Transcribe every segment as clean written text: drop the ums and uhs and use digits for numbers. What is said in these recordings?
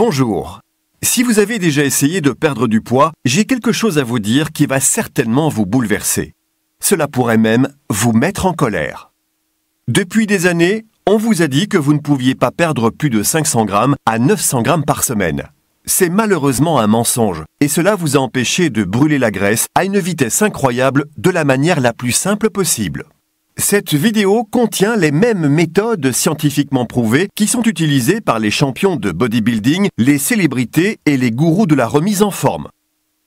Bonjour. Si vous avez déjà essayé de perdre du poids, j'ai quelque chose à vous dire qui va certainement vous bouleverser. Cela pourrait même vous mettre en colère. Depuis des années, on vous a dit que vous ne pouviez pas perdre plus de 500 grammes à 900 grammes par semaine. C'est malheureusement un mensonge, et cela vous a empêché de brûler la graisse à une vitesse incroyable de la manière la plus simple possible. Cette vidéo contient les mêmes méthodes scientifiquement prouvées qui sont utilisées par les champions de bodybuilding, les célébrités et les gourous de la remise en forme.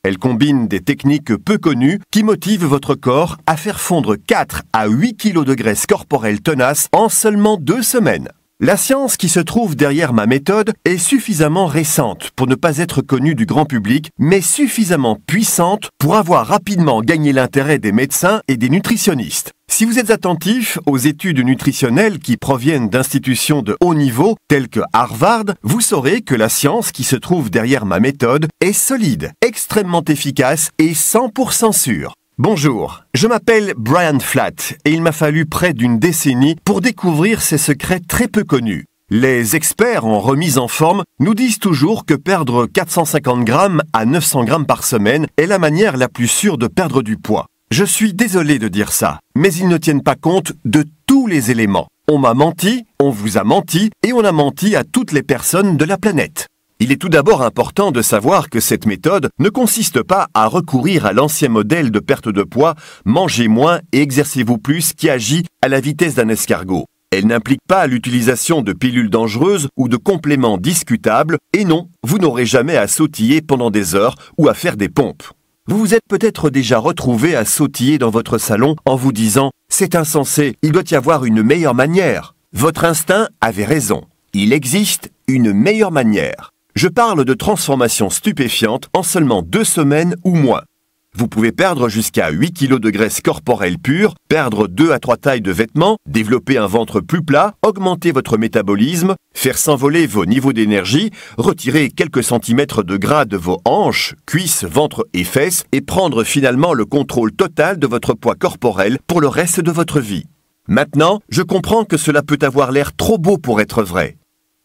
Elle combine des techniques peu connues qui motivent votre corps à faire fondre 4 à 8 kg de graisse corporelle tenace en seulement 2 semaines. La science qui se trouve derrière ma méthode est suffisamment récente pour ne pas être connue du grand public, mais suffisamment puissante pour avoir rapidement gagné l'intérêt des médecins et des nutritionnistes. Si vous êtes attentif aux études nutritionnelles qui proviennent d'institutions de haut niveau, telles que Harvard, vous saurez que la science qui se trouve derrière ma méthode est solide, extrêmement efficace et 100% sûre. Bonjour, je m'appelle Brian Flatt et il m'a fallu près d'une décennie pour découvrir ces secrets très peu connus. Les experts en remise en forme nous disent toujours que perdre 450 grammes à 900 grammes par semaine est la manière la plus sûre de perdre du poids. Je suis désolé de dire ça, mais ils ne tiennent pas compte de tous les éléments. On m'a menti, on vous a menti et on a menti à toutes les personnes de la planète. Il est tout d'abord important de savoir que cette méthode ne consiste pas à recourir à l'ancien modèle de perte de poids « mangez moins et exercez-vous plus » qui agit à la vitesse d'un escargot. Elle n'implique pas l'utilisation de pilules dangereuses ou de compléments discutables et non, vous n'aurez jamais à sautiller pendant des heures ou à faire des pompes. Vous vous êtes peut-être déjà retrouvé à sautiller dans votre salon en vous disant « c'est insensé, il doit y avoir une meilleure manière ». Votre instinct avait raison, il existe une meilleure manière. Je parle de transformation stupéfiante en seulement 2 semaines ou moins. Vous pouvez perdre jusqu'à 8 kg de graisse corporelle pure, perdre 2 à 3 tailles de vêtements, développer un ventre plus plat, augmenter votre métabolisme, faire s'envoler vos niveaux d'énergie, retirer quelques centimètres de gras de vos hanches, cuisses, ventre et fesses et prendre finalement le contrôle total de votre poids corporel pour le reste de votre vie. Maintenant, je comprends que cela peut avoir l'air trop beau pour être vrai.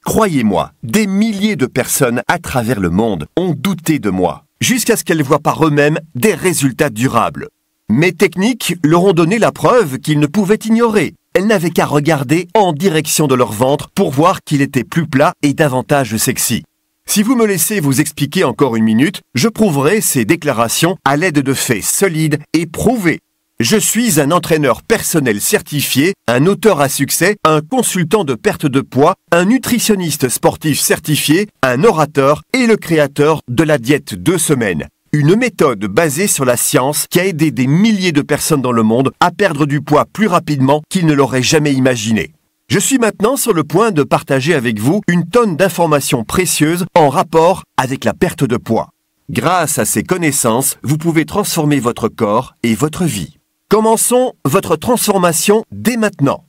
Croyez-moi, des milliers de personnes à travers le monde ont douté de moi, jusqu'à ce qu'elles voient par eux-mêmes des résultats durables. Mes techniques leur ont donné la preuve qu'ils ne pouvaient ignorer. Elles n'avaient qu'à regarder en direction de leur ventre pour voir qu'il était plus plat et davantage sexy. Si vous me laissez vous expliquer encore une minute, je prouverai ces déclarations à l'aide de faits solides et prouvés. Je suis un entraîneur personnel certifié, un auteur à succès, un consultant de perte de poids, un nutritionniste sportif certifié, un orateur et le créateur de la diète 2 semaines. Une méthode basée sur la science qui a aidé des milliers de personnes dans le monde à perdre du poids plus rapidement qu'ils ne l'auraient jamais imaginé. Je suis maintenant sur le point de partager avec vous une tonne d'informations précieuses en rapport avec la perte de poids. Grâce à ces connaissances, vous pouvez transformer votre corps et votre vie. Commençons votre transformation dès maintenant.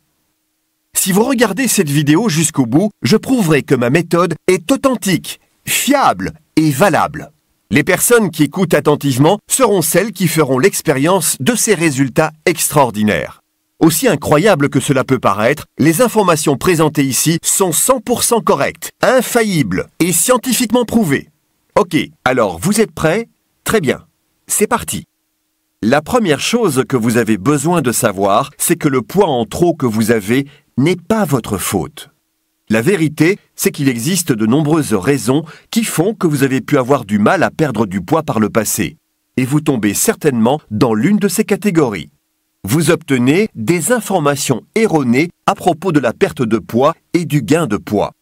Si vous regardez cette vidéo jusqu'au bout, je prouverai que ma méthode est authentique, fiable et valable. Les personnes qui écoutent attentivement seront celles qui feront l'expérience de ces résultats extraordinaires. Aussi incroyable que cela peut paraître, les informations présentées ici sont 100% correctes, infaillibles et scientifiquement prouvées. Ok, alors vous êtes prêts? Très bien, c'est parti. La première chose que vous avez besoin de savoir, c'est que le poids en trop que vous avez n'est pas votre faute. La vérité, c'est qu'il existe de nombreuses raisons qui font que vous avez pu avoir du mal à perdre du poids par le passé. Et vous tombez certainement dans l'une de ces catégories. Vous obtenez des informations erronées à propos de la perte de poids et du gain de poids.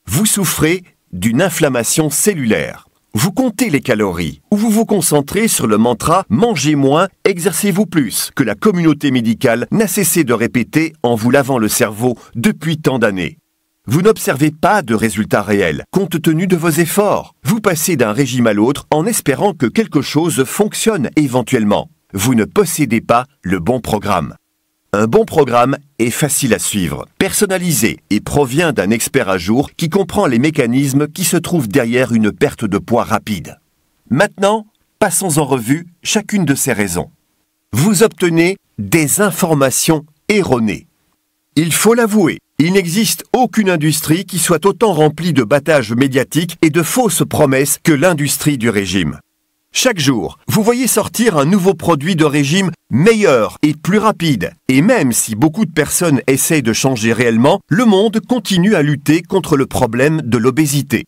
Vous souffrez d'une inflammation cellulaire. Vous comptez les calories, ou vous vous concentrez sur le mantra « mangez moins, exercez-vous plus » que la communauté médicale n'a cessé de répéter en vous lavant le cerveau depuis tant d'années. Vous n'observez pas de résultats réels, compte tenu de vos efforts. Vous passez d'un régime à l'autre en espérant que quelque chose fonctionne éventuellement. Vous ne possédez pas le bon programme. Un bon programme est facile à suivre, personnalisé et provient d'un expert à jour qui comprend les mécanismes qui se trouvent derrière une perte de poids rapide. Maintenant, passons en revue chacune de ces raisons. Vous obtenez des informations erronées. Il faut l'avouer, Il n'existe aucune industrie qui soit autant remplie de battages médiatiques et de fausses promesses que l'industrie du régime. Chaque jour, vous voyez sortir un nouveau produit de régime meilleur et plus rapide. Et même si beaucoup de personnes essayent de changer réellement, le monde continue à lutter contre le problème de l'obésité.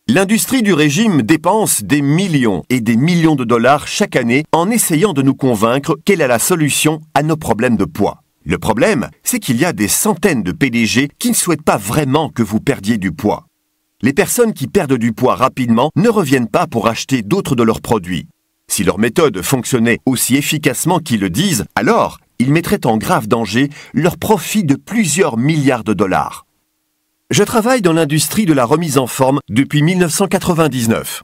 L'industrie du régime dépense des millions et des millions de dollars chaque année en essayant de nous convaincre qu'elle a la solution à nos problèmes de poids. Le problème, c'est qu'il y a des centaines de PDG qui ne souhaitent pas vraiment que vous perdiez du poids. Les personnes qui perdent du poids rapidement ne reviennent pas pour acheter d'autres de leurs produits. Si leur méthode fonctionnait aussi efficacement qu'ils le disent, alors ils mettraient en grave danger leur profit de plusieurs milliards de dollars. Je travaille dans l'industrie de la remise en forme depuis 1999.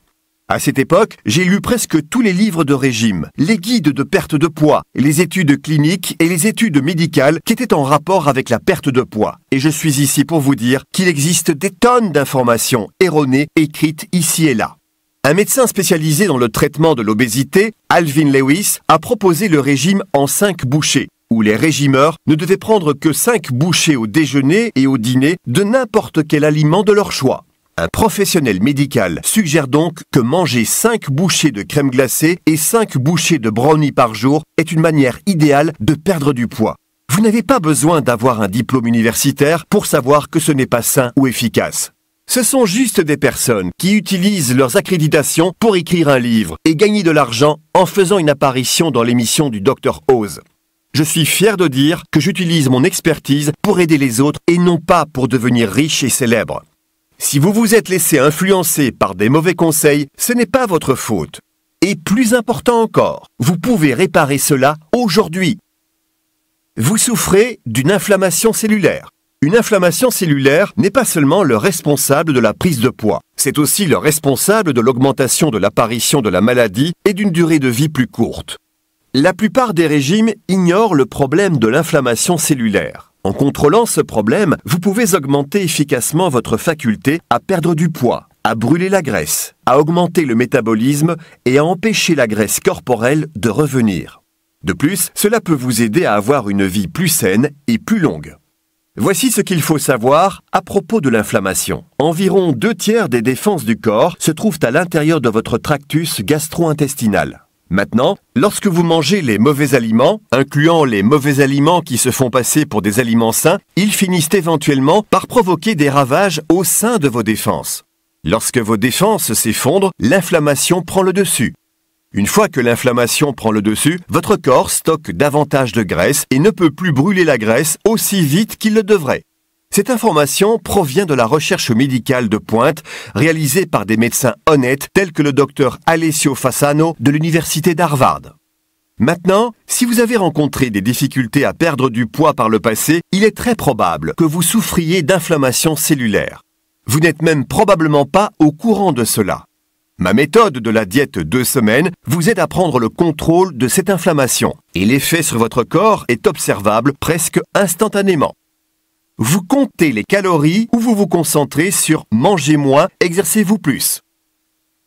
À cette époque, j'ai lu presque tous les livres de régime, les guides de perte de poids, les études cliniques et les études médicales qui étaient en rapport avec la perte de poids. Et je suis ici pour vous dire qu'il existe des tonnes d'informations erronées écrites ici et là. Un médecin spécialisé dans le traitement de l'obésité, Alvin Lewis, a proposé le régime en 5 bouchées, où les régimeurs ne devaient prendre que 5 bouchées au déjeuner et au dîner de n'importe quel aliment de leur choix. Un professionnel médical suggère donc que manger 5 bouchées de crème glacée et 5 bouchées de brownie par jour est une manière idéale de perdre du poids. Vous n'avez pas besoin d'avoir un diplôme universitaire pour savoir que ce n'est pas sain ou efficace. Ce sont juste des personnes qui utilisent leurs accréditations pour écrire un livre et gagner de l'argent en faisant une apparition dans l'émission du Dr Oz. Je suis fier de dire que j'utilise mon expertise pour aider les autres et non pas pour devenir riche et célèbre. Si vous vous êtes laissé influencer par des mauvais conseils, ce n'est pas votre faute. Et plus important encore, vous pouvez réparer cela aujourd'hui. Vous souffrez d'une inflammation cellulaire. Une inflammation cellulaire n'est pas seulement le responsable de la prise de poids, c'est aussi le responsable de l'augmentation de l'apparition de la maladie et d'une durée de vie plus courte. La plupart des régimes ignorent le problème de l'inflammation cellulaire. En contrôlant ce problème, vous pouvez augmenter efficacement votre faculté à perdre du poids, à brûler la graisse, à augmenter le métabolisme et à empêcher la graisse corporelle de revenir. De plus, cela peut vous aider à avoir une vie plus saine et plus longue. Voici ce qu'il faut savoir à propos de l'inflammation. Environ 2/3 des défenses du corps se trouvent à l'intérieur de votre tractus gastro-intestinal. Maintenant, lorsque vous mangez les mauvais aliments, incluant les mauvais aliments qui se font passer pour des aliments sains, ils finissent éventuellement par provoquer des ravages au sein de vos défenses. Lorsque vos défenses s'effondrent, l'inflammation prend le dessus. Une fois que l'inflammation prend le dessus, votre corps stocke davantage de graisse et ne peut plus brûler la graisse aussi vite qu'il le devrait. Cette information provient de la recherche médicale de pointe réalisée par des médecins honnêtes tels que le docteur Alessio Fasano de l'université d'Harvard. Maintenant, si vous avez rencontré des difficultés à perdre du poids par le passé, il est très probable que vous souffriez d'inflammation cellulaire. Vous n'êtes même probablement pas au courant de cela. Ma méthode de la diète 2 semaines vous aide à prendre le contrôle de cette inflammation et l'effet sur votre corps est observable presque instantanément. Vous comptez les calories ou vous vous concentrez sur « mangez moins, exercez-vous plus ».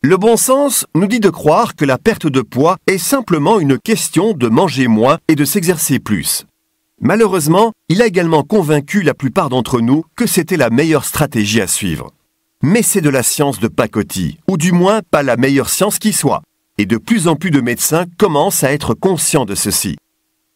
Le bon sens nous dit de croire que la perte de poids est simplement une question de manger moins et de s'exercer plus. Malheureusement, il a également convaincu la plupart d'entre nous que c'était la meilleure stratégie à suivre. Mais c'est de la science de pacotille, ou du moins pas la meilleure science qui soit. Et de plus en plus de médecins commencent à être conscients de ceci.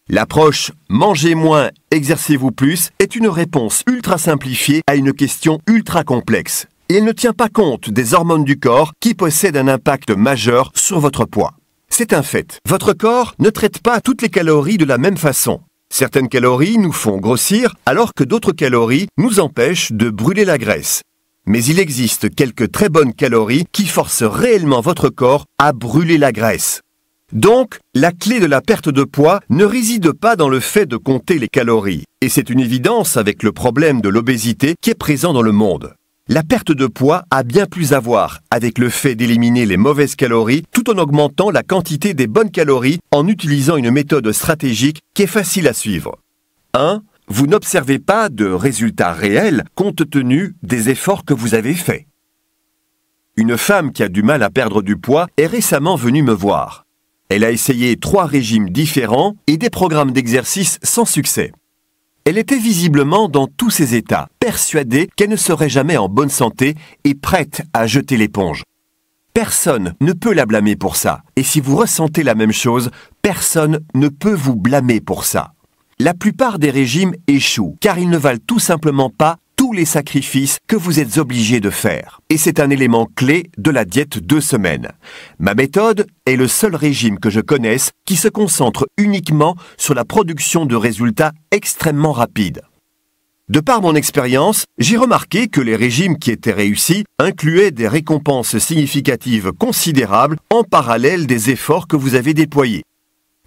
L'approche « mangez moins, exercez-vous plus » est une réponse ultra simplifiée à une question ultra complexe. Et elle ne tient pas compte des hormones du corps qui possèdent un impact majeur sur votre poids. C'est un fait. Votre corps ne traite pas toutes les calories de la même façon. Certaines calories nous font grossir alors que d'autres calories nous empêchent de brûler la graisse. Mais il existe quelques très bonnes calories qui forcent réellement votre corps à brûler la graisse. Donc, la clé de la perte de poids ne réside pas dans le fait de compter les calories. Et c'est une évidence avec le problème de l'obésité qui est présent dans le monde. La perte de poids a bien plus à voir avec le fait d'éliminer les mauvaises calories tout en augmentant la quantité des bonnes calories en utilisant une méthode stratégique qui est facile à suivre. 1. Vous n'observez pas de résultats réels compte tenu des efforts que vous avez faits. Une femme qui a du mal à perdre du poids est récemment venue me voir. Elle a essayé 3 régimes différents et des programmes d'exercice sans succès. Elle était visiblement dans tous ses états, persuadée qu'elle ne serait jamais en bonne santé et prête à jeter l'éponge. Personne ne peut la blâmer pour ça. Et si vous ressentez la même chose, personne ne peut vous blâmer pour ça. La plupart des régimes échouent, car ils ne valent tout simplement pas tous les sacrifices que vous êtes obligés de faire. Et c'est un élément clé de la diète 2 semaines. Ma méthode est le seul régime que je connaisse qui se concentre uniquement sur la production de résultats extrêmement rapides. De par mon expérience, j'ai remarqué que les régimes qui étaient réussis incluaient des récompenses significatives considérables en parallèle des efforts que vous avez déployés.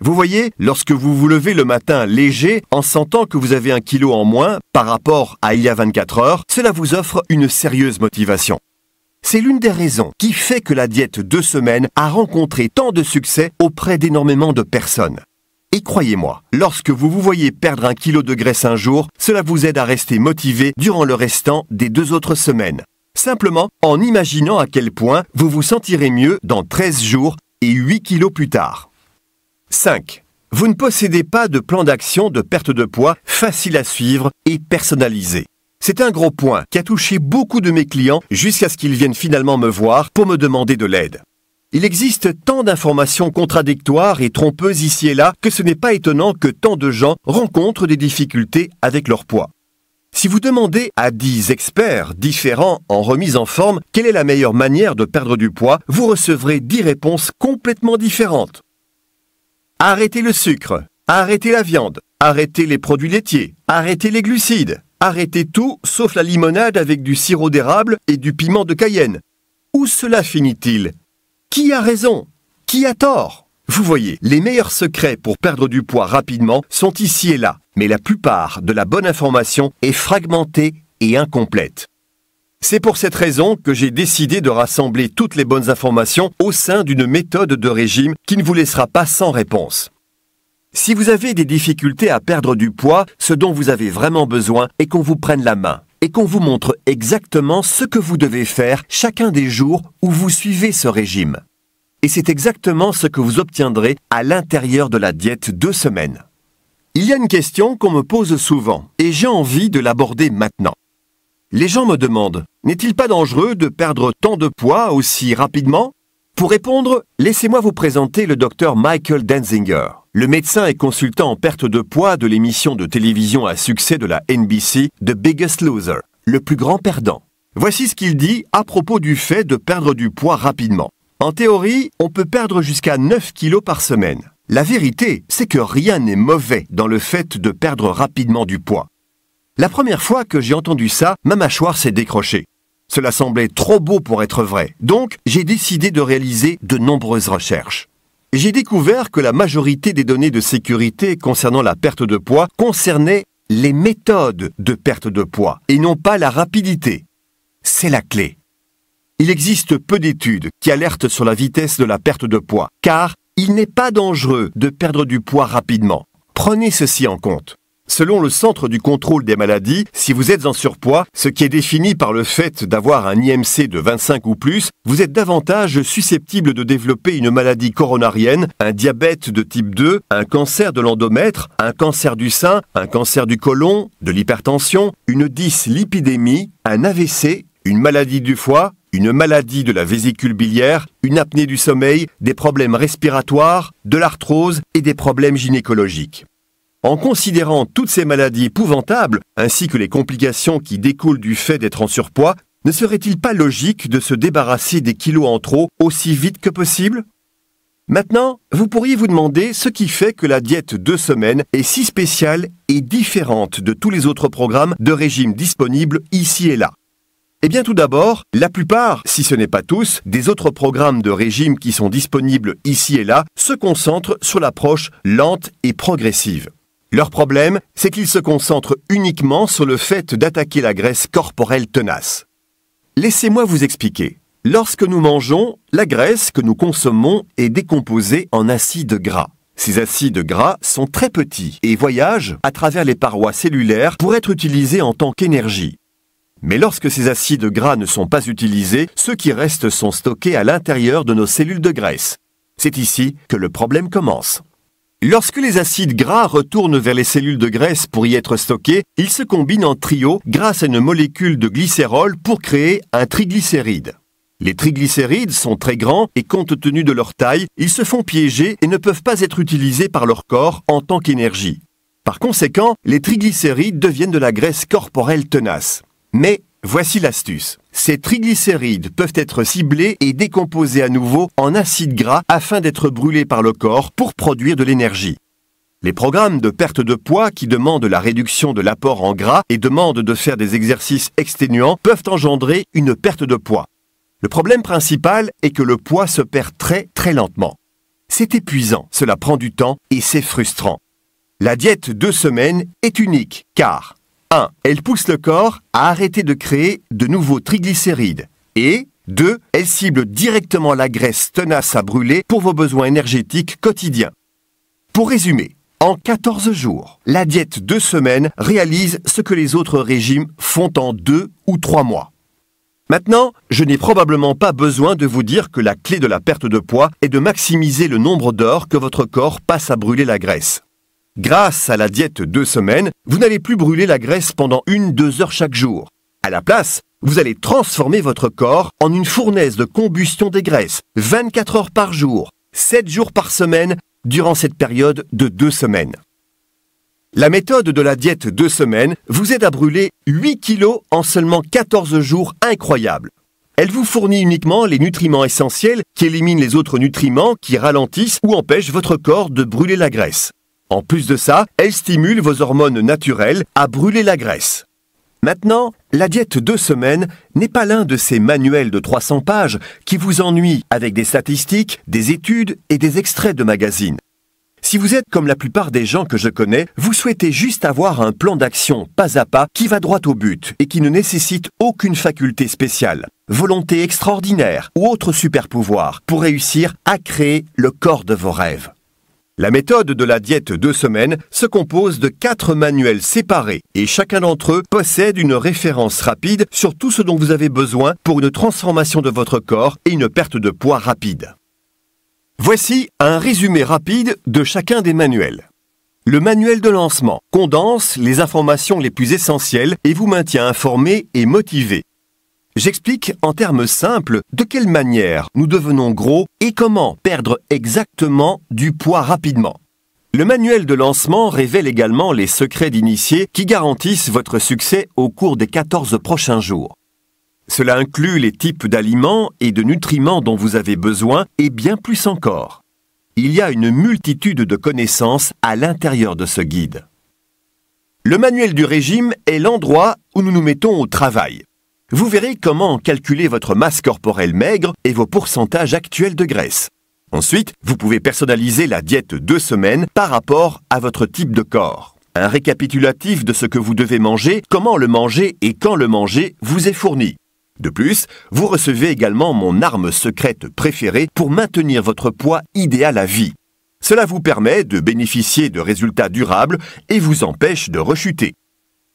Vous voyez, lorsque vous vous levez le matin léger en sentant que vous avez 1 kilo en moins par rapport à il y a 24 heures, cela vous offre une sérieuse motivation. C'est l'une des raisons qui fait que la diète 2 semaines a rencontré tant de succès auprès d'énormément de personnes. Et croyez-moi, lorsque vous vous voyez perdre 1 kilo de graisse un jour, cela vous aide à rester motivé durant le restant des 2 autres semaines. Simplement en imaginant à quel point vous vous sentirez mieux dans 13 jours et 8 kilos plus tard. 5. Vous ne possédez pas de plan d'action de perte de poids facile à suivre et personnalisé. C'est un gros point qui a touché beaucoup de mes clients jusqu'à ce qu'ils viennent finalement me voir pour me demander de l'aide. Il existe tant d'informations contradictoires et trompeuses ici et là que ce n'est pas étonnant que tant de gens rencontrent des difficultés avec leur poids. Si vous demandez à 10 experts différents en remise en forme quelle est la meilleure manière de perdre du poids, vous recevrez 10 réponses complètement différentes. Arrêtez le sucre, arrêtez la viande, arrêtez les produits laitiers, arrêtez les glucides, arrêtez tout sauf la limonade avec du sirop d'érable et du piment de Cayenne. Où cela finit-il? Qui a raison? Qui a tort? Vous voyez, les meilleurs secrets pour perdre du poids rapidement sont ici et là, mais la plupart de la bonne information est fragmentée et incomplète. C'est pour cette raison que j'ai décidé de rassembler toutes les bonnes informations au sein d'une méthode de régime qui ne vous laissera pas sans réponse. Si vous avez des difficultés à perdre du poids, ce dont vous avez vraiment besoin est qu'on vous prenne la main et qu'on vous montre exactement ce que vous devez faire chacun des jours où vous suivez ce régime. Et c'est exactement ce que vous obtiendrez à l'intérieur de la diète 2 semaines. Il y a une question qu'on me pose souvent et j'ai envie de l'aborder maintenant. Les gens me demandent, n'est-il pas dangereux de perdre tant de poids aussi rapidement? Pour répondre, laissez-moi vous présenter le docteur Michael Denzinger, le médecin et consultant en perte de poids de l'émission de télévision à succès de la NBC, The Biggest Loser, le plus grand perdant. Voici ce qu'il dit à propos du fait de perdre du poids rapidement. En théorie, on peut perdre jusqu'à 9 kilos par semaine. La vérité, c'est que rien n'est mauvais dans le fait de perdre rapidement du poids. La première fois que j'ai entendu ça, ma mâchoire s'est décrochée. Cela semblait trop beau pour être vrai, donc j'ai décidé de réaliser de nombreuses recherches. J'ai découvert que la majorité des données de sécurité concernant la perte de poids concernaient les méthodes de perte de poids et non pas la rapidité. C'est la clé. Il existe peu d'études qui alertent sur la vitesse de la perte de poids, car il n'est pas dangereux de perdre du poids rapidement. Prenez ceci en compte. Selon le Centre du contrôle des maladies, si vous êtes en surpoids, ce qui est défini par le fait d'avoir un IMC de 25 ou plus, vous êtes davantage susceptible de développer une maladie coronarienne, un diabète de type 2, un cancer de l'endomètre, un cancer du sein, un cancer du côlon, de l'hypertension, une dyslipidémie, un AVC, une maladie du foie, une maladie de la vésicule biliaire, une apnée du sommeil, des problèmes respiratoires, de l'arthrose et des problèmes gynécologiques. En considérant toutes ces maladies épouvantables, ainsi que les complications qui découlent du fait d'être en surpoids, ne serait-il pas logique de se débarrasser des kilos en trop aussi vite que possible? Maintenant, vous pourriez vous demander ce qui fait que la diète 2 semaines est si spéciale et différente de tous les autres programmes de régime disponibles ici et là. Eh bien tout d'abord, la plupart, si ce n'est pas tous, des autres programmes de régime qui sont disponibles ici et là se concentrent sur l'approche lente et progressive. Leur problème, c'est qu'ils se concentrent uniquement sur le fait d'attaquer la graisse corporelle tenace. Laissez-moi vous expliquer. Lorsque nous mangeons, la graisse que nous consommons est décomposée en acides gras. Ces acides gras sont très petits et voyagent à travers les parois cellulaires pour être utilisés en tant qu'énergie. Mais lorsque ces acides gras ne sont pas utilisés, ceux qui restent sont stockés à l'intérieur de nos cellules de graisse. C'est ici que le problème commence. Lorsque les acides gras retournent vers les cellules de graisse pour y être stockés, ils se combinent en trio grâce à une molécule de glycérol pour créer un triglycéride. Les triglycérides sont très grands et compte tenu de leur taille, ils se font piéger et ne peuvent pas être utilisés par leur corps en tant qu'énergie. Par conséquent, les triglycérides deviennent de la graisse corporelle tenace. Mais voici l'astuce. Ces triglycérides peuvent être ciblés et décomposés à nouveau en acides gras afin d'être brûlés par le corps pour produire de l'énergie. Les programmes de perte de poids qui demandent la réduction de l'apport en gras et demandent de faire des exercices exténuants peuvent engendrer une perte de poids. Le problème principal est que le poids se perd très lentement. C'est épuisant, cela prend du temps et c'est frustrant. La diète 2 semaines est unique car 1. Elle pousse le corps à arrêter de créer de nouveaux triglycérides et 2. Elle cible directement la graisse tenace à brûler pour vos besoins énergétiques quotidiens. Pour résumer, en 14 jours, la diète 2 semaines réalise ce que les autres régimes font en 2 ou 3 mois. Maintenant, je n'ai probablement pas besoin de vous dire que la clé de la perte de poids est de maximiser le nombre d'heures que votre corps passe à brûler la graisse. Grâce à la diète 2 semaines, vous n'allez plus brûler la graisse pendant 1-2 heures chaque jour. À la place, vous allez transformer votre corps en une fournaise de combustion des graisses, 24 heures par jour, 7 jours par semaine, durant cette période de 2 semaines. La méthode de la diète 2 semaines vous aide à brûler 8 kilos en seulement 14 jours incroyables. Elle vous fournit uniquement les nutriments essentiels qui éliminent les autres nutriments qui ralentissent ou empêchent votre corps de brûler la graisse. En plus de ça, elle stimule vos hormones naturelles à brûler la graisse. Maintenant, la diète 2 semaines n'est pas l'un de ces manuels de 300 pages qui vous ennuient avec des statistiques, des études et des extraits de magazines. Si vous êtes comme la plupart des gens que je connais, vous souhaitez juste avoir un plan d'action pas à pas qui va droit au but et qui ne nécessite aucune faculté spéciale, volonté extraordinaire ou autre super pouvoir pour réussir à créer le corps de vos rêves. La méthode de la diète 2 semaines se compose de 4 manuels séparés et chacun d'entre eux possède une référence rapide sur tout ce dont vous avez besoin pour une transformation de votre corps et une perte de poids rapide. Voici un résumé rapide de chacun des manuels. Le manuel de lancement condense les informations les plus essentielles et vous maintient informé et motivé. J'explique en termes simples de quelle manière nous devenons gros et comment perdre exactement du poids rapidement. Le manuel de lancement révèle également les secrets d'initié qui garantissent votre succès au cours des 14 prochains jours. Cela inclut les types d'aliments et de nutriments dont vous avez besoin et bien plus encore. Il y a une multitude de connaissances à l'intérieur de ce guide. Le manuel du régime est l'endroit où nous nous mettons au travail. Vous verrez comment calculer votre masse corporelle maigre et vos pourcentages actuels de graisse. Ensuite, vous pouvez personnaliser la diète 2 semaines par rapport à votre type de corps. Un récapitulatif de ce que vous devez manger, comment le manger et quand le manger vous est fourni. De plus, vous recevez également mon arme secrète préférée pour maintenir votre poids idéal à vie. Cela vous permet de bénéficier de résultats durables et vous empêche de rechuter.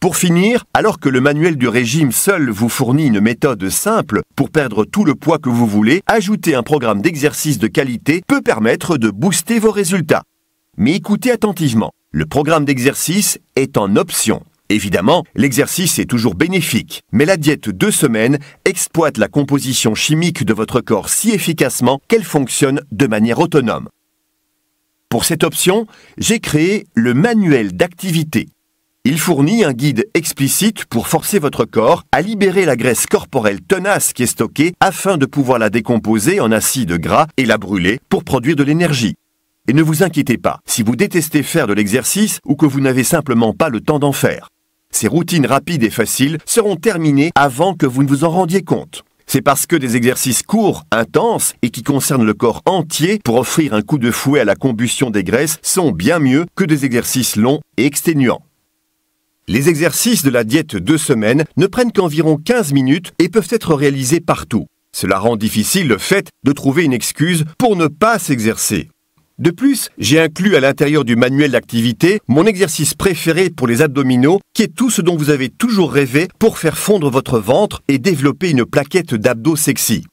Pour finir, alors que le manuel du régime seul vous fournit une méthode simple pour perdre tout le poids que vous voulez, ajouter un programme d'exercice de qualité peut permettre de booster vos résultats. Mais écoutez attentivement, le programme d'exercice est en option. Évidemment, l'exercice est toujours bénéfique, mais la diète 2 semaines exploite la composition chimique de votre corps si efficacement qu'elle fonctionne de manière autonome. Pour cette option, j'ai créé le manuel d'activité. Il fournit un guide explicite pour forcer votre corps à libérer la graisse corporelle tenace qui est stockée afin de pouvoir la décomposer en acides gras et la brûler pour produire de l'énergie. Et ne vous inquiétez pas, si vous détestez faire de l'exercice ou que vous n'avez simplement pas le temps d'en faire. Ces routines rapides et faciles seront terminées avant que vous ne vous en rendiez compte. C'est parce que des exercices courts, intenses et qui concernent le corps entier pour offrir un coup de fouet à la combustion des graisses sont bien mieux que des exercices longs et exténuants. Les exercices de la diète 2 semaines ne prennent qu'environ 15 minutes et peuvent être réalisés partout. Cela rend difficile le fait de trouver une excuse pour ne pas s'exercer. De plus, j'ai inclus à l'intérieur du manuel d'activité mon exercice préféré pour les abdominaux, qui est tout ce dont vous avez toujours rêvé pour faire fondre votre ventre et développer une plaquette d'abdos sexy.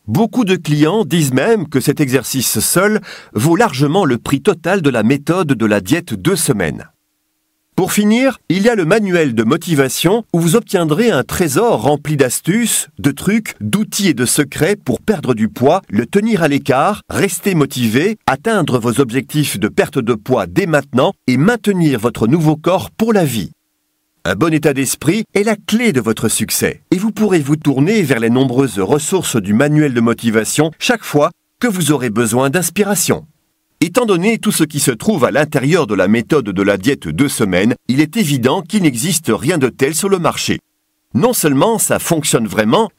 Beaucoup de clients disent même que cet exercice seul vaut largement le prix total de la méthode de la diète 2 semaines. Pour finir, il y a le manuel de motivation où vous obtiendrez un trésor rempli d'astuces, de trucs, d'outils et de secrets pour perdre du poids, le tenir à l'écart, rester motivé, atteindre vos objectifs de perte de poids dès maintenant et maintenir votre nouveau corps pour la vie. Un bon état d'esprit est la clé de votre succès et vous pourrez vous tourner vers les nombreuses ressources du manuel de motivation chaque fois que vous aurez besoin d'inspiration. Étant donné tout ce qui se trouve à l'intérieur de la méthode de la diète 2 semaines, il est évident qu'il n'existe rien de tel sur le marché. Non seulement ça fonctionne vraiment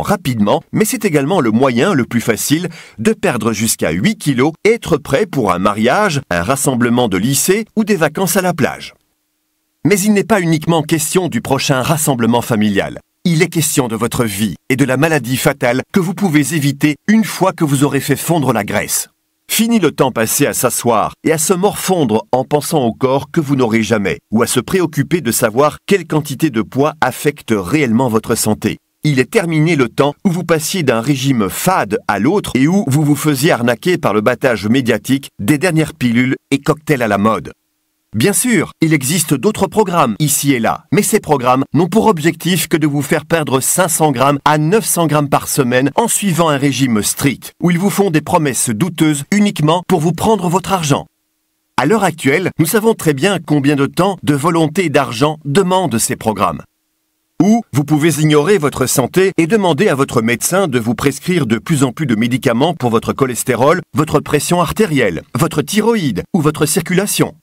rapidement, mais c'est également le moyen le plus facile de perdre jusqu'à 8 kilos et être prêt pour un mariage, un rassemblement de lycée ou des vacances à la plage. Mais il n'est pas uniquement question du prochain rassemblement familial. Il est question de votre vie et de la maladie fatale que vous pouvez éviter une fois que vous aurez fait fondre la graisse. Fini le temps passé à s'asseoir et à se morfondre en pensant au corps que vous n'aurez jamais, ou à se préoccuper de savoir quelle quantité de poids affecte réellement votre santé. Il est terminé le temps où vous passiez d'un régime fade à l'autre et où vous vous faisiez arnaquer par le battage médiatique des dernières pilules et cocktails à la mode. Bien sûr, il existe d'autres programmes ici et là, mais ces programmes n'ont pour objectif que de vous faire perdre 500 grammes à 900 grammes par semaine en suivant un régime strict, où ils vous font des promesses douteuses uniquement pour vous prendre votre argent. À l'heure actuelle, nous savons très bien combien de temps, de volonté et d'argent demandent ces programmes. Ou vous pouvez ignorer votre santé et demander à votre médecin de vous prescrire de plus en plus de médicaments pour votre cholestérol, votre pression artérielle, votre thyroïde ou votre circulation.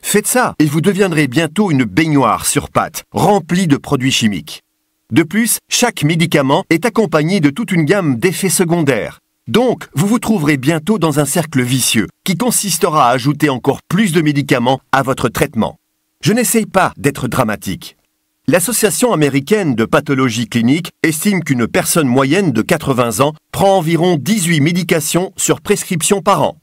Faites ça et vous deviendrez bientôt une baignoire sur pattes, remplie de produits chimiques. De plus, chaque médicament est accompagné de toute une gamme d'effets secondaires. Donc, vous vous trouverez bientôt dans un cercle vicieux qui consistera à ajouter encore plus de médicaments à votre traitement. Je n'essaye pas d'être dramatique. L'Association américaine de pathologie clinique estime qu'une personne moyenne de 80 ans prend environ 18 médications sur prescription par an.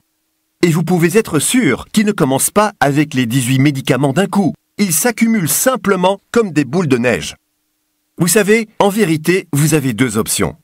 Et vous pouvez être sûr qu'ils ne commencent pas avec les 18 médicaments d'un coup. Ils s'accumulent simplement comme des boules de neige. Vous savez, en vérité, vous avez deux options.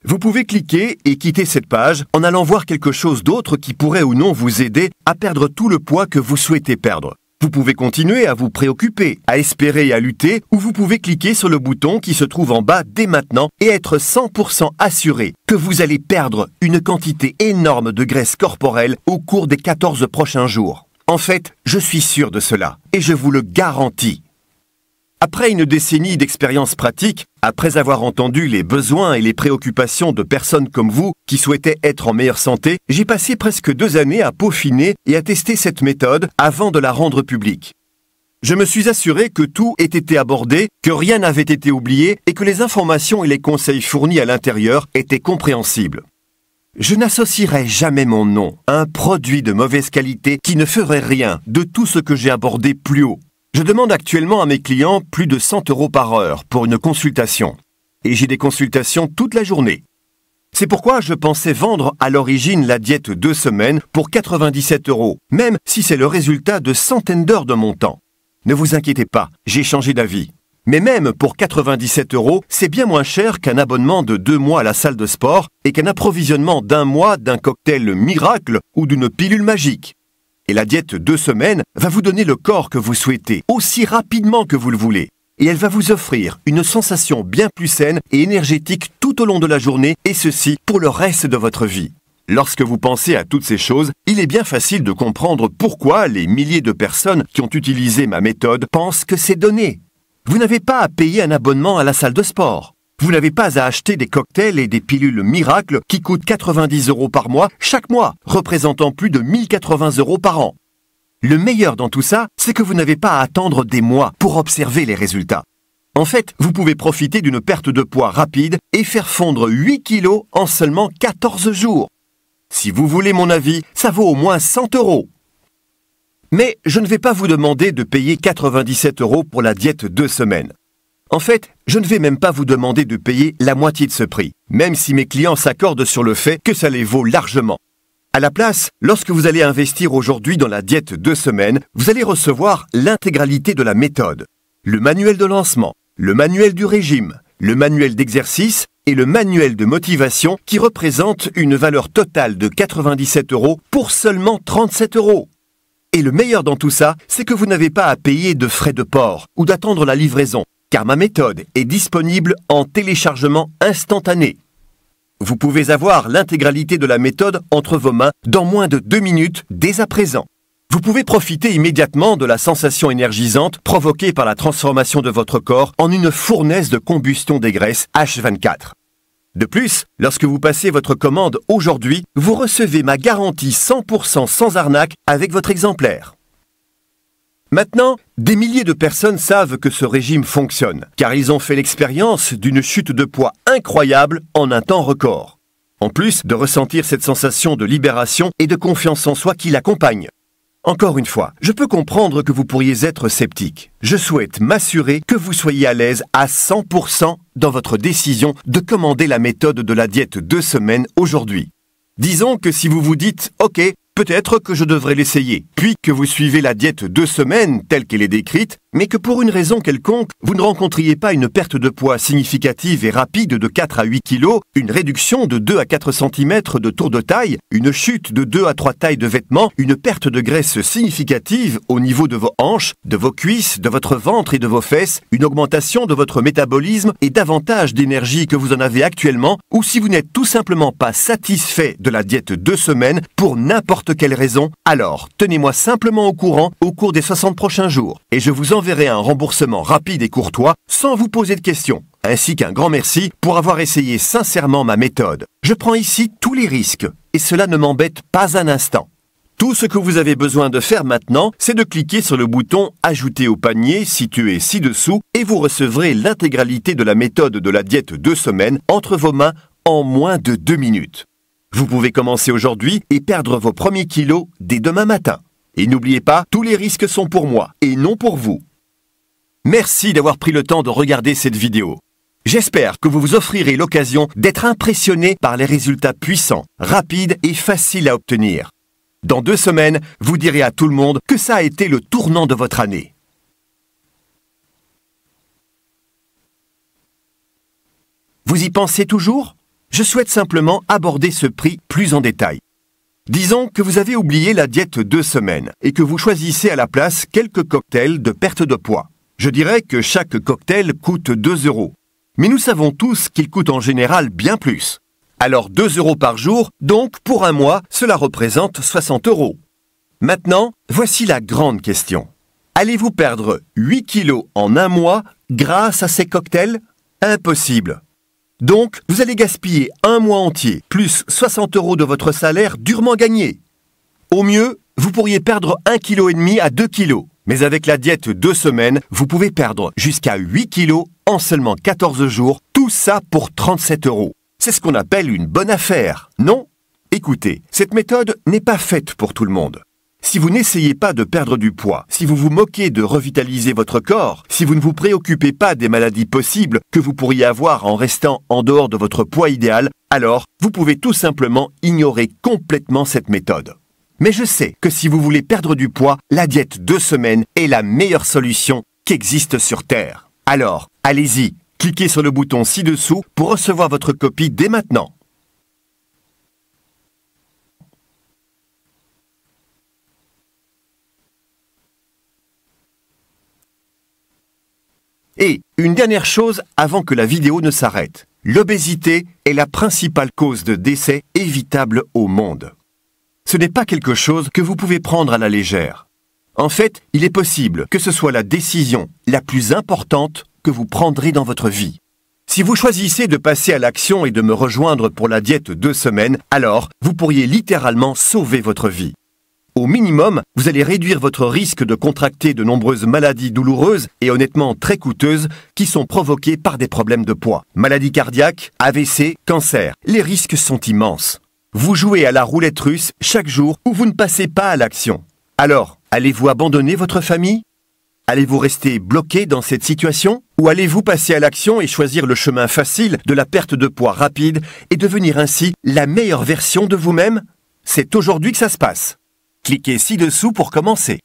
Vous pouvez cliquer et quitter cette page en allant voir quelque chose d'autre qui pourrait ou non vous aider à perdre tout le poids que vous souhaitez perdre. Vous pouvez continuer à vous préoccuper, à espérer et à lutter, ou vous pouvez cliquer sur le bouton qui se trouve en bas dès maintenant et être 100% assuré que vous allez perdre une quantité énorme de graisse corporelle au cours des 14 prochains jours. En fait, je suis sûr de cela, et je vous le garantis. Après une décennie d'expérience pratique, après avoir entendu les besoins et les préoccupations de personnes comme vous qui souhaitaient être en meilleure santé, j'ai passé presque 2 années à peaufiner et à tester cette méthode avant de la rendre publique. Je me suis assuré que tout ait été abordé, que rien n'avait été oublié et que les informations et les conseils fournis à l'intérieur étaient compréhensibles. Je n'associerai jamais mon nom à un produit de mauvaise qualité qui ne ferait rien de tout ce que j'ai abordé plus haut. Je demande actuellement à mes clients plus de 100 € par heure pour une consultation. Et j'ai des consultations toute la journée. C'est pourquoi je pensais vendre à l'origine la diète 2 semaines pour 97 €, même si c'est le résultat de centaines d'heures de mon temps. Ne vous inquiétez pas, j'ai changé d'avis. Mais même pour 97 €, c'est bien moins cher qu'un abonnement de 2 mois à la salle de sport et qu'un approvisionnement d'1 mois d'un cocktail miracle ou d'une pilule magique. Et la diète 2 semaines va vous donner le corps que vous souhaitez, aussi rapidement que vous le voulez. Et elle va vous offrir une sensation bien plus saine et énergétique tout au long de la journée, et ceci pour le reste de votre vie. Lorsque vous pensez à toutes ces choses, il est bien facile de comprendre pourquoi les milliers de personnes qui ont utilisé ma méthode pensent que c'est donné. Vous n'avez pas à payer un abonnement à la salle de sport. Vous n'avez pas à acheter des cocktails et des pilules miracles qui coûtent 90 € par mois chaque mois, représentant plus de 1080 € par an. Le meilleur dans tout ça, c'est que vous n'avez pas à attendre des mois pour observer les résultats. En fait, vous pouvez profiter d'une perte de poids rapide et faire fondre 8 kilos en seulement 14 jours. Si vous voulez mon avis, ça vaut au moins 100 €. Mais je ne vais pas vous demander de payer 97 € pour la diète 2 semaines. En fait, je ne vais même pas vous demander de payer la moitié de ce prix, même si mes clients s'accordent sur le fait que ça les vaut largement. À la place, lorsque vous allez investir aujourd'hui dans la diète 2 semaines, vous allez recevoir l'intégralité de la méthode, le manuel de lancement, le manuel du régime, le manuel d'exercice, et le manuel de motivation qui représente une valeur totale de 97 € pour seulement 37 €. Et le meilleur dans tout ça, c'est que vous n'avez pas à payer de frais de port ou d'attendre la livraison, car ma méthode est disponible en téléchargement instantané. Vous pouvez avoir l'intégralité de la méthode entre vos mains dans moins de 2 minutes dès à présent. Vous pouvez profiter immédiatement de la sensation énergisante provoquée par la transformation de votre corps en une fournaise de combustion des graisses H24. De plus, lorsque vous passez votre commande aujourd'hui, vous recevez ma garantie 100% sans arnaque avec votre exemplaire. Maintenant, des milliers de personnes savent que ce régime fonctionne, car ils ont fait l'expérience d'une chute de poids incroyable en un temps record. En plus de ressentir cette sensation de libération et de confiance en soi qui l'accompagne. Encore une fois, je peux comprendre que vous pourriez être sceptique. Je souhaite m'assurer que vous soyez à l'aise à 100% dans votre décision de commander la méthode de la diète 2 semaines aujourd'hui. Disons que si vous vous dites « Ok, peut-être que je devrais l'essayer », puis que vous suivez la diète 2 semaines telle qu'elle est décrite, mais que pour une raison quelconque, vous ne rencontriez pas une perte de poids significative et rapide de 4 à 8 kg, une réduction de 2 à 4 cm de tour de taille, une chute de 2 à 3 tailles de vêtements, une perte de graisse significative au niveau de vos hanches, de vos cuisses, de votre ventre et de vos fesses, une augmentation de votre métabolisme et davantage d'énergie que vous en avez actuellement, ou si vous n'êtes tout simplement pas satisfait de la diète 2 semaines pour n'importe quelle raison, alors tenez-moi simplement au courant au cours des 60 prochains jours et je vous enverrai un remboursement rapide et courtois sans vous poser de questions, ainsi qu'un grand merci pour avoir essayé sincèrement ma méthode. Je prends ici tous les risques et cela ne m'embête pas un instant. Tout ce que vous avez besoin de faire maintenant, c'est de cliquer sur le bouton « Ajouter au panier » situé ci-dessous et vous recevrez l'intégralité de la méthode de la diète 2 semaines entre vos mains en moins de 2 minutes. Vous pouvez commencer aujourd'hui et perdre vos premiers kilos dès demain matin. Et n'oubliez pas, tous les risques sont pour moi et non pour vous. Merci d'avoir pris le temps de regarder cette vidéo. J'espère que vous vous offrirez l'occasion d'être impressionné par les résultats puissants, rapides et faciles à obtenir. Dans 2 semaines, vous direz à tout le monde que ça a été le tournant de votre année. Vous y pensez toujours ? Je souhaite simplement aborder ce prix plus en détail. Disons que vous avez oublié la diète 2 semaines et que vous choisissez à la place quelques cocktails de perte de poids. Je dirais que chaque cocktail coûte 2 €. Mais nous savons tous qu'il coûte en général bien plus. Alors 2 € par jour, donc pour un mois, cela représente 60 €. Maintenant, voici la grande question. Allez-vous perdre 8 kilos en un mois grâce à ces cocktails? Impossible. Donc, vous allez gaspiller un mois entier, plus 60 € de votre salaire durement gagné. Au mieux, vous pourriez perdre 1,5 kg à 2 kg. Mais avec la diète 2 semaines, vous pouvez perdre jusqu'à 8 kg en seulement 14 jours, tout ça pour 37 €. C'est ce qu'on appelle une bonne affaire, non? Écoutez, cette méthode n'est pas faite pour tout le monde. Si vous n'essayez pas de perdre du poids, si vous vous moquez de revitaliser votre corps, si vous ne vous préoccupez pas des maladies possibles que vous pourriez avoir en restant en dehors de votre poids idéal, alors vous pouvez tout simplement ignorer complètement cette méthode. Mais je sais que si vous voulez perdre du poids, la diète 2 semaines est la meilleure solution qui existe sur Terre. Alors, allez-y, cliquez sur le bouton ci-dessous pour recevoir votre copie dès maintenant. Et une dernière chose avant que la vidéo ne s'arrête. L'obésité est la principale cause de décès évitable au monde. Ce n'est pas quelque chose que vous pouvez prendre à la légère. En fait, il est possible que ce soit la décision la plus importante que vous prendrez dans votre vie. Si vous choisissez de passer à l'action et de me rejoindre pour la diète 2 semaines, alors vous pourriez littéralement sauver votre vie. Au minimum, vous allez réduire votre risque de contracter de nombreuses maladies douloureuses et honnêtement très coûteuses qui sont provoquées par des problèmes de poids. Maladies cardiaques, AVC, cancer, les risques sont immenses. Vous jouez à la roulette russe chaque jour où vous ne passez pas à l'action. Alors, allez-vous abandonner votre famille? Allez-vous rester bloqué dans cette situation? Ou allez-vous passer à l'action et choisir le chemin facile de la perte de poids rapide et devenir ainsi la meilleure version de vous-même? C'est aujourd'hui que ça se passe. Cliquez ci-dessous pour commencer.